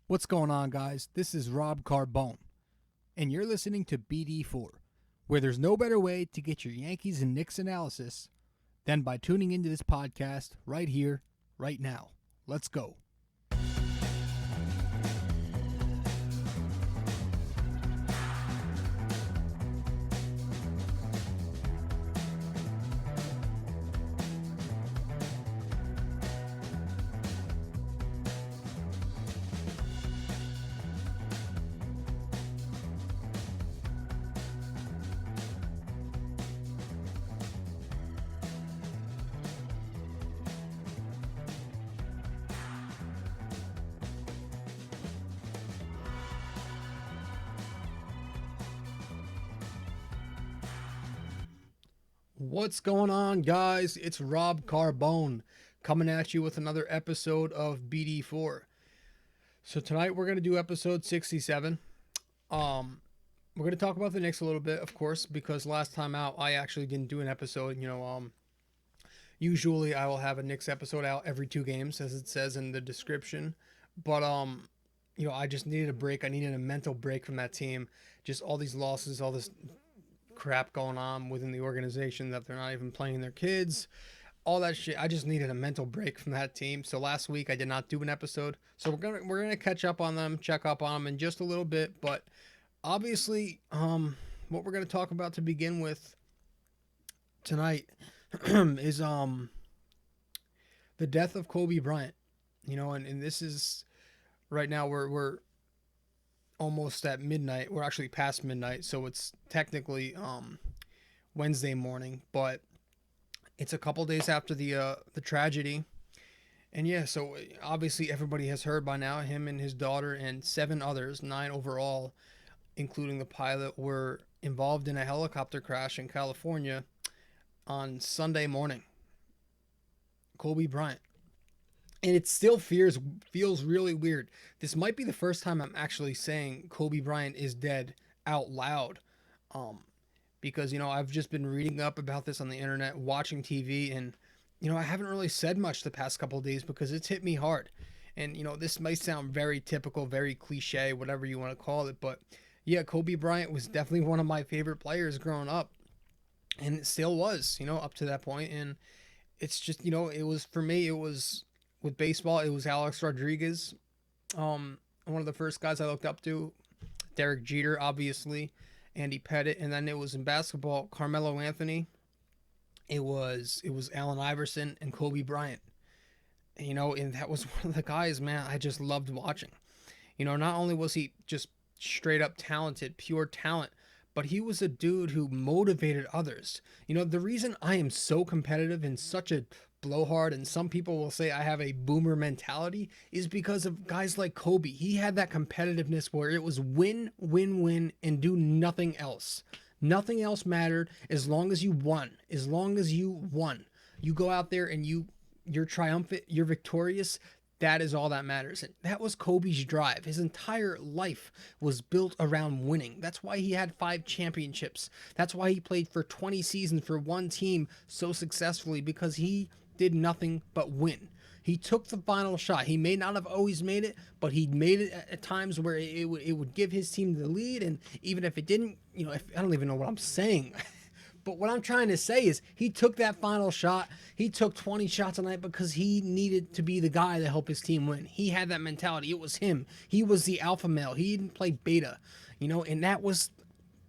What's going on, guys? This is Rob Carbone, and you're listening to BD4, where there's no better way to get your Yankees and Knicks analysis than by tuning into this podcast right here, right now. Let's go. What's going on, guys? It's Rob Carbone coming at you with another episode of BD4. So tonight we're going to do episode 67. We're going to talk about the Knicks a little bit, of course, because last time out I actually didn't do an episode. Usually I will have a Knicks episode out every 2 games, as it says in the description. But I just needed a break. I needed a mental break from that team. Just all these losses, all this crap going on within the organization that they're not even playing their kids, all that shit. I just needed a mental break from that team. So last week I did not do an episode. So we're gonna catch up on them, check up on them in just a little bit. But obviously, what we're gonna talk about to begin with tonight is the death of Kobe Bryant. And this is right now we're almost at midnight. We're actually past midnight, so it's technically Wednesday morning, but it's a couple days after the tragedy. And yeah, so obviously everybody has heard by now, him and his daughter and 7 others, 9 overall, including the pilot, were involved in a helicopter crash in California on Sunday morning. Kobe Bryant. And it still feels really weird. This might be the first time I'm actually saying Kobe Bryant is dead out loud. Because, I've just been reading up about this on the internet, watching TV, and, I haven't really said much the past couple of days because it's hit me hard. And, this might sound very typical, very cliche, whatever you want to call it. But, yeah, Kobe Bryant was definitely one of my favorite players growing up. And it still was, up to that point. And it's just, for me, it was with baseball, it was Alex Rodriguez, one of the first guys I looked up to. Derek Jeter, obviously, Andy Pettitte, and then it was in basketball, Carmelo Anthony. It was Allen Iverson and Kobe Bryant. And that was one of the guys, man, I just loved watching. Not only was he just straight up talented, pure talent, but he was a dude who motivated others. The reason I am so competitive and such a blowhard, and some people will say I have a boomer mentality, is because of guys like Kobe. He had that competitiveness where it was win, win, win, and do nothing else. Nothing else mattered as long as you won. As long as you won. You go out there and you're triumphant, you're victorious. That is all that matters. And that was Kobe's drive. His entire life was built around winning. That's why he had 5 championships. That's why he played for 20 seasons for one team so successfully, because he did nothing but win. He took the final shot. He may not have always made it, but he made it at times where it would give his team the lead. And even if it didn't, I don't even know what I'm saying. But what I'm trying to say is he took that final shot. He took 20 shots a night because he needed to be the guy to help his team win. He had that mentality. It was him. He was the alpha male. He didn't play beta, and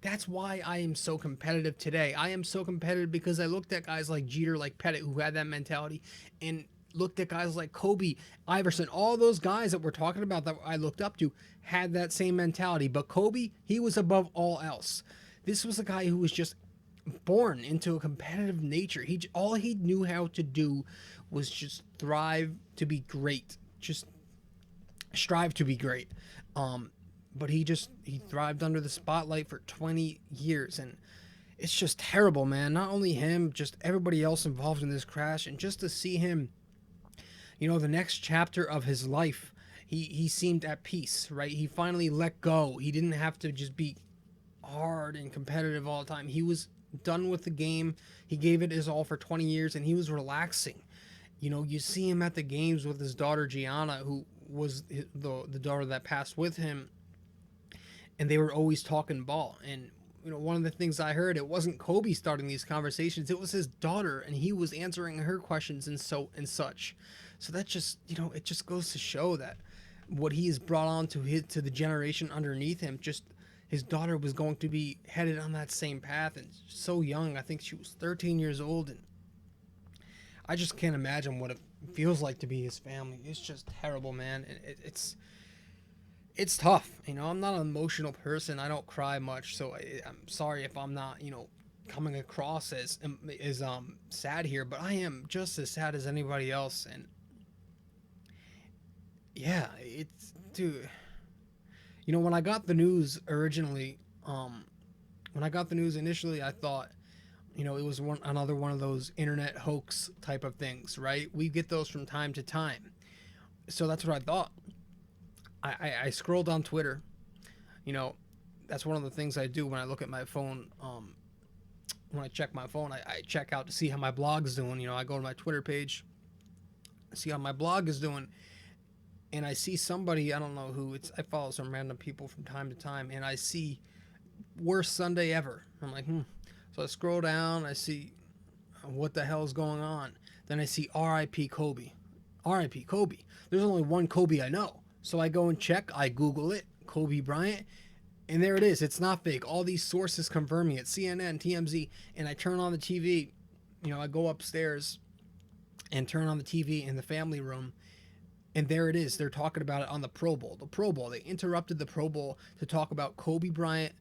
that's why I am so competitive today. I am so competitive because I looked at guys like Jeter, like Pettitte, who had that mentality, and looked at guys like Kobe, Iverson, all those guys that we're talking about that I looked up to had that same mentality. But Kobe, he was above all else. This was a guy who was just born into a competitive nature. All he knew how to do was just thrive to be great, just strive to be great. But he thrived under the spotlight for 20 years, and it's just terrible, man. Not only him, just everybody else involved in this crash, and just to see him, the next chapter of his life, he seemed at peace, right? He finally let go. He didn't have to just be hard and competitive all the time. He was done with the game. He gave it his all for 20 years, and he was relaxing. You see him at the games with his daughter Gianna, who was the daughter that passed with him, and they were always talking ball. And one of the things I heard, it wasn't Kobe starting these conversations, it was his daughter, and he was answering her questions and such. So that just it just goes to show that what he has brought on to the generation underneath him, just his daughter was going to be headed on that same path, and so young. I think she was 13 years old, and I just can't imagine what it feels like to be his family. It's just terrible, man. And it's tough. I'm not an emotional person. I don't cry much, so I'm sorry if I'm not, coming across as sad here, but I am just as sad as anybody else. And yeah, it's dude. When I got the news originally, when I got the news initially, I thought, it was another one of those internet hoax type of things, right? We get those from time to time, so that's what I thought. I scrolled on Twitter. That's one of the things I do when I look at my phone. When I check my phone, I check out to see how my blog's doing. I go to my Twitter page, see how my blog is doing, and I see somebody, I don't know who it's. I follow some random people from time to time, and I see worst Sunday ever. I'm like, So I scroll down, I see what the hell is going on. Then I see R.I.P. Kobe. R.I.P. Kobe. There's only one Kobe I know. So I go and check, I Google it, Kobe Bryant, and there it is. It's not fake. All these sources confirming it, CNN, TMZ, and I turn on the TV. I go upstairs and turn on the TV in the family room, and there it is. They're talking about it on the Pro Bowl. The Pro Bowl. They interrupted the Pro Bowl to talk about Kobe Bryant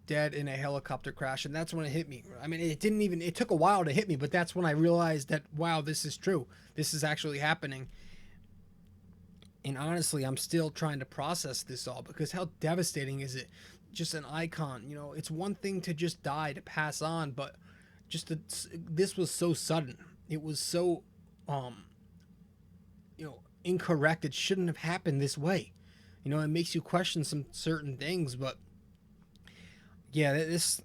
dead in a helicopter crash, and that's when it hit me. I mean, it took a while to hit me, but that's when I realized that, wow, this is true. This is actually happening. And honestly, I'm still trying to process this all, because how devastating is it? Just an icon. It's one thing to just die, to pass on, but this was so sudden. It was so, incorrect. It shouldn't have happened this way. It makes you question some certain things, but yeah, this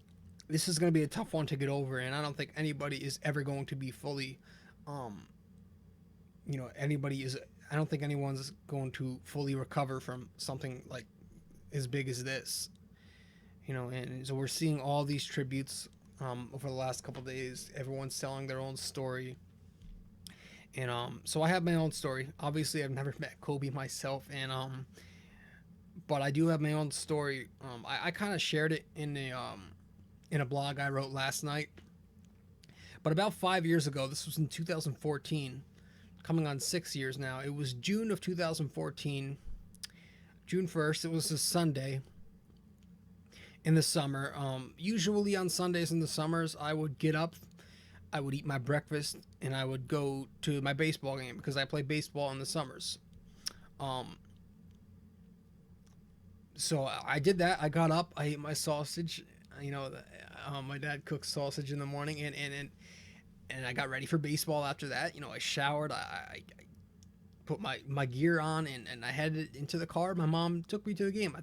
is going to be a tough one to get over, and I don't think anybody is ever going to be fully, I don't think anyone's going to fully recover from something like as big as this. And so we're seeing all these tributes over the last couple of days. Everyone's telling their own story. And so I have my own story. Obviously, I've never met Kobe myself, and but I do have my own story. I kind of shared it in a blog I wrote last night. But about 5 years ago, this was in 2014, coming on 6 years now. It was June of 2014, June 1st. It was a Sunday in the summer. Usually on Sundays in the summers, I would get up, I would eat my breakfast, and I would go to my baseball game, because I play baseball in the summers. So I did that. I got up, I ate my sausage. My dad cooks sausage in the morning, and I got ready for baseball after that. I showered, I put my gear on, and I headed into the car. My mom took me to the game,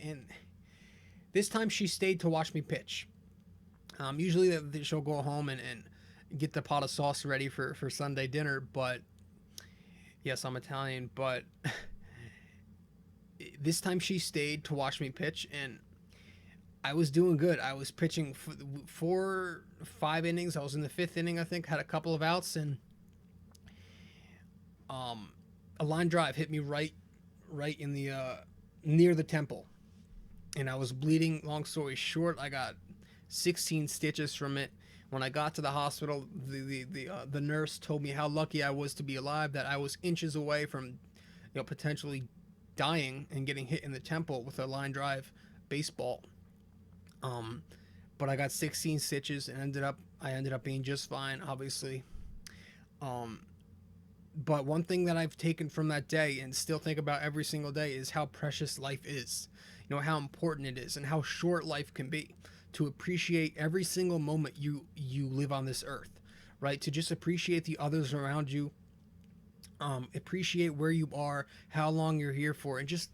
and this time she stayed to watch me pitch. Usually she'll go home and get the pot of sauce ready for Sunday dinner, but yes, I'm Italian, but this time she stayed to watch me pitch, and I was doing good. I was pitching 5 innings. I was in the 5th inning, I think, had a couple of outs, and a line drive hit me right in the near the temple, and I was bleeding. Long story short, I got 16 stitches from it. When I got to the hospital, the nurse told me how lucky I was to be alive, that I was inches away from potentially dying and getting hit in the temple with a line drive baseball. But I got 16 stitches and I ended up being just fine, obviously. But one thing that I've taken from that day and still think about every single day is how precious life is. How important it is and how short life can be. To appreciate every single moment you live on this earth, right? To just appreciate the others around you, appreciate where you are, how long you're here for, and just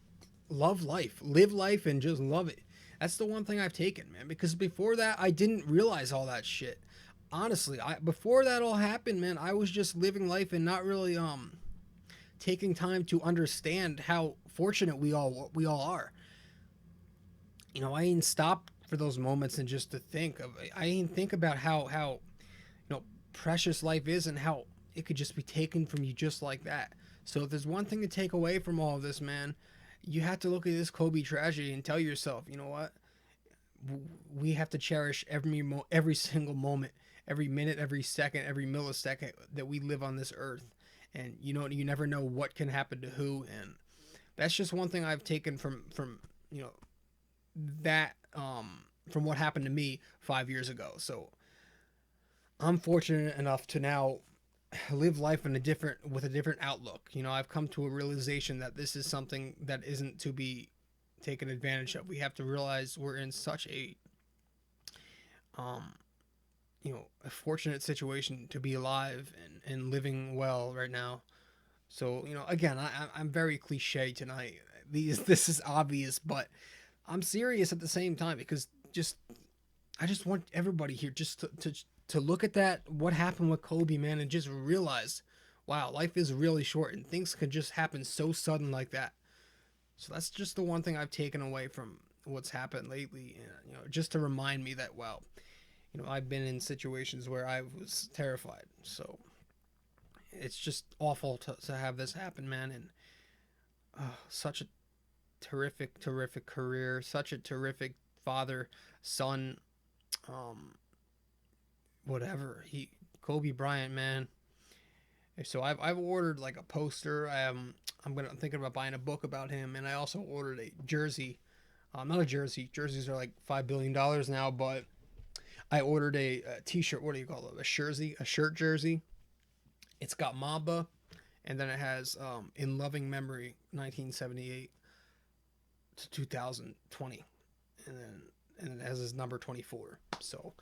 live life and just love it. That's the one thing I've taken, man, because before that, I didn't realize all that shit. Honestly, before that all happened, man, I was just living life and not really taking time to understand how fortunate we all are. I ain't stop for those moments and just to think of. I ain't think about how precious life is and how it could just be taken from you just like that. So if there's one thing to take away from all of this, man, you have to look at this Kobe tragedy and tell yourself, you know what? We have to cherish every single moment, every minute, every second, every millisecond that we live on this earth. And you never know what can happen to who, and that's just one thing I've taken from that from what happened to me 5 years ago. So I'm fortunate enough to now live life with a different outlook. I've come to a realization that this is something that isn't to be taken advantage of. We have to realize we're in such um a fortunate situation to be alive and living well right now. So again, I'm very cliche tonight. This is obvious, but I'm serious at the same time because just I just want everybody here just to look at that what happened with Kobe, man, and just realize, wow, life is really short and things can just happen so sudden like that. So that's just the one thing I've taken away from what's happened lately, just to remind me that, wow, I've been in situations where I was terrified. So it's just awful to have this happen, man, and such a terrific, terrific career, such a terrific father, son, um, whatever. Kobe Bryant, man. So I've ordered like a poster. I'm thinking about buying a book about him, and I also ordered a jersey. Not a jersey. Jerseys are like $5 billion now, but I ordered a t-shirt. What do you call it? A shirt jersey. It's got Mamba, and then it has in loving memory 1978 to 2020, and it has his number 24. So,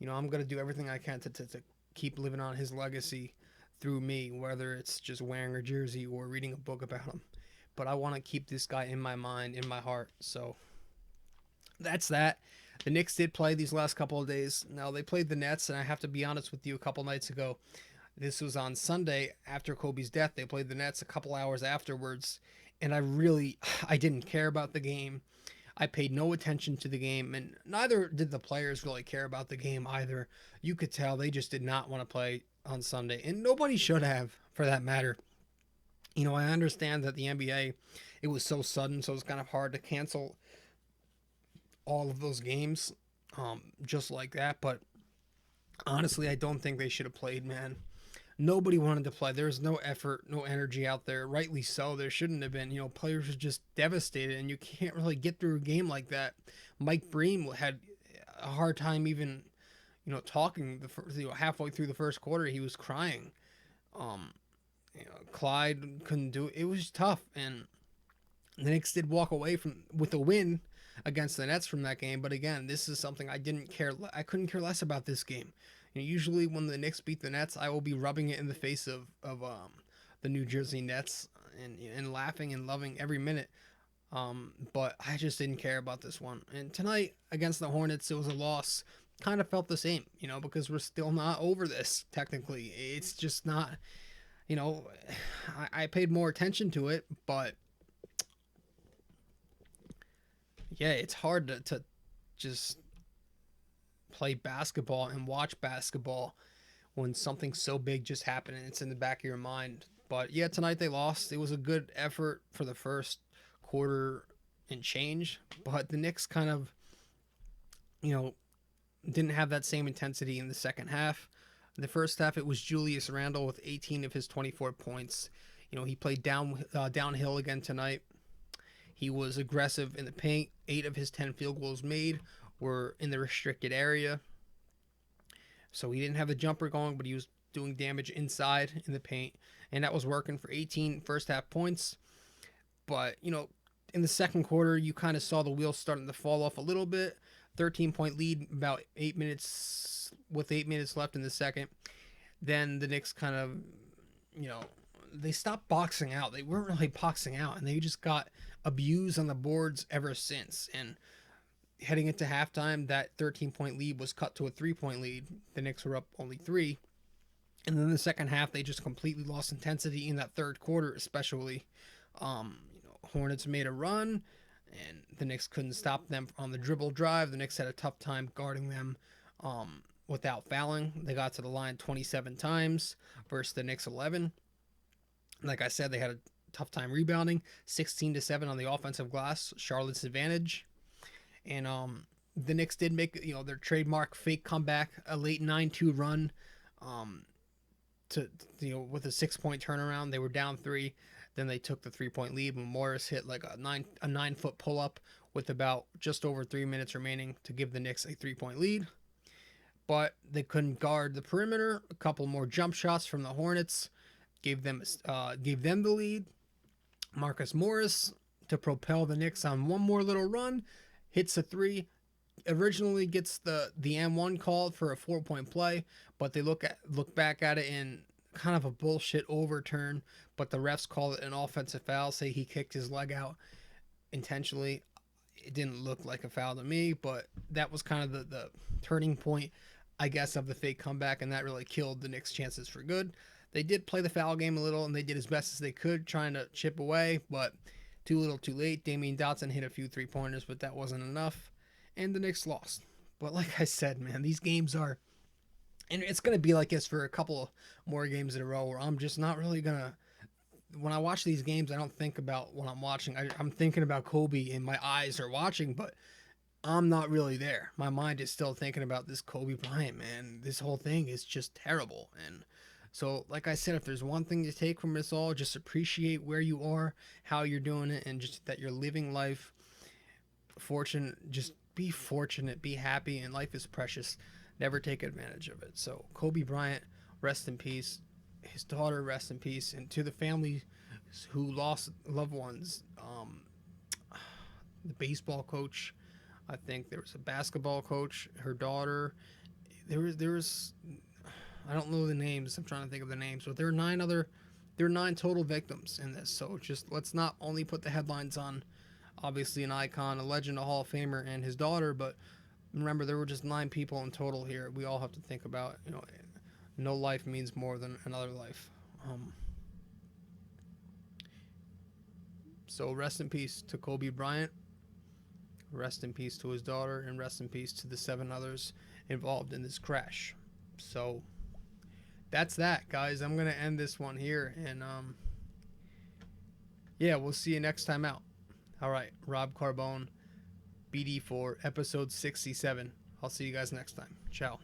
I'm gonna do everything I can to keep living on his legacy through me, whether it's just wearing a jersey or reading a book about him. But I want to keep this guy in my mind, in my heart. So that's that. The Knicks did play these last couple of days. Now they played the Nets, and I have to be honest with you, a couple nights ago. This was on Sunday after Kobe's death. They played the Nets a couple hours afterwards, and I didn't care about the game. I paid no attention to the game, and neither did the players really care about the game either. You could tell they just did not want to play on Sunday, and nobody should have, for that matter. I understand that the NBA, it was so sudden, so it's kind of hard to cancel all of those games just like that, but honestly, I don't think they should have played, man. Nobody wanted to play. There was no effort, no energy out there. Rightly so. There shouldn't have been. Players were just devastated, and you can't really get through a game like that. Mike Breen had a hard time even, talking. Halfway through the first quarter, he was crying. Um, Clyde couldn't do it. It was tough, and the Knicks did walk away with a win against the Nets from that game. But again, this is something I didn't care. I couldn't care less about this game. Usually when the Knicks beat the Nets, I will be rubbing it in the face of the New Jersey Nets and laughing and loving every minute. But I just didn't care about this one. And tonight against the Hornets, it was a loss. Kind of felt the same, because we're still not over this. Technically, it's just not. I paid more attention to it, but yeah, it's hard to just play basketball and watch basketball when something so big just happened and it's in the back of your mind. But yeah, tonight they lost. It was a good effort for the first quarter and change, but the Knicks kind of, didn't have that same intensity in the second half. In the first half, it was Julius Randle with 18 of his 24 points. He played downhill again tonight. He was aggressive in the paint. 8 of his 10 field goals made were in the restricted area. So he didn't have the jumper going, but he was doing damage inside in the paint. And that was working for 18 first half points. But, in the second quarter, you kind of saw the wheels starting to fall off a little bit. 13-point lead, about 8 minutes, with 8 minutes left in the second. Then the Knicks kind of, they stopped boxing out. They weren't really boxing out, and they just got abused on the boards ever since. And heading into halftime, that 13-point lead was cut to a 3-point lead. The Knicks were up only 3. And then the second half, they just completely lost intensity in that third quarter, especially. Hornets made a run, and the Knicks couldn't stop them on the dribble drive. The Knicks had a tough time guarding them without fouling. They got to the line 27 times versus the Knicks 11. Like I said, they had a tough time rebounding. 16-7 on the offensive glass, Charlotte's advantage. And the Knicks did make their trademark fake comeback, a late 9-2 run. To with a 6-point turnaround, they were down 3. Then they took the 3-point lead when Morris hit like a 9-foot pull up with about just over 3 minutes remaining to give the Knicks a 3-point lead. But they couldn't guard the perimeter. A couple more jump shots from the Hornets gave them the lead. Marcus Morris, to propel the Knicks on one more little run, hits a 3. Originally gets the M1 called for a 4-point play, but they look back at it in kind of a bullshit overturn, but the refs call it an offensive foul, say he kicked his leg out intentionally. It didn't look like a foul to me, but that was kind of the turning point, I guess, of the fake comeback, and that really killed the Knicks' chances for good. They did play the foul game a little, and they did as best as they could trying to chip away, but too little too late. Damian Dotson hit a few 3-pointers, but that wasn't enough, and the Knicks lost. But like I said, man, these games are, and it's going to be like this for a couple more games in a row where I'm just not really going to, when I watch these games, I don't think about what I'm watching. I'm thinking about Kobe and my eyes are watching, but I'm not really there. My mind is still thinking about this Kobe Bryant, man. This whole thing is just terrible. And so, like I said, if there's one thing to take from this all, just appreciate where you are, how you're doing it, and just that you're living life. Just be fortunate, be happy, and life is precious. Never take advantage of it. So, Kobe Bryant, rest in peace. His daughter, rest in peace. And to the family who lost loved ones, the baseball coach, I think there was a basketball coach, her daughter. There was I don't know the names. I'm trying to think of the names, but there are 9 total victims in this. So just let's not only put the headlines on, obviously an icon, a legend, a Hall of Famer, and his daughter, but remember there were just 9 people in total here. We all have to think about, no life means more than another life. So rest in peace to Kobe Bryant. Rest in peace to his daughter, and rest in peace to the 7 others involved in this crash. So that's that, guys. I'm gonna end this one here, and yeah, we'll see you next time out. All right, Rob Carbone, BD4, episode 67. I'll see you guys next time. Ciao.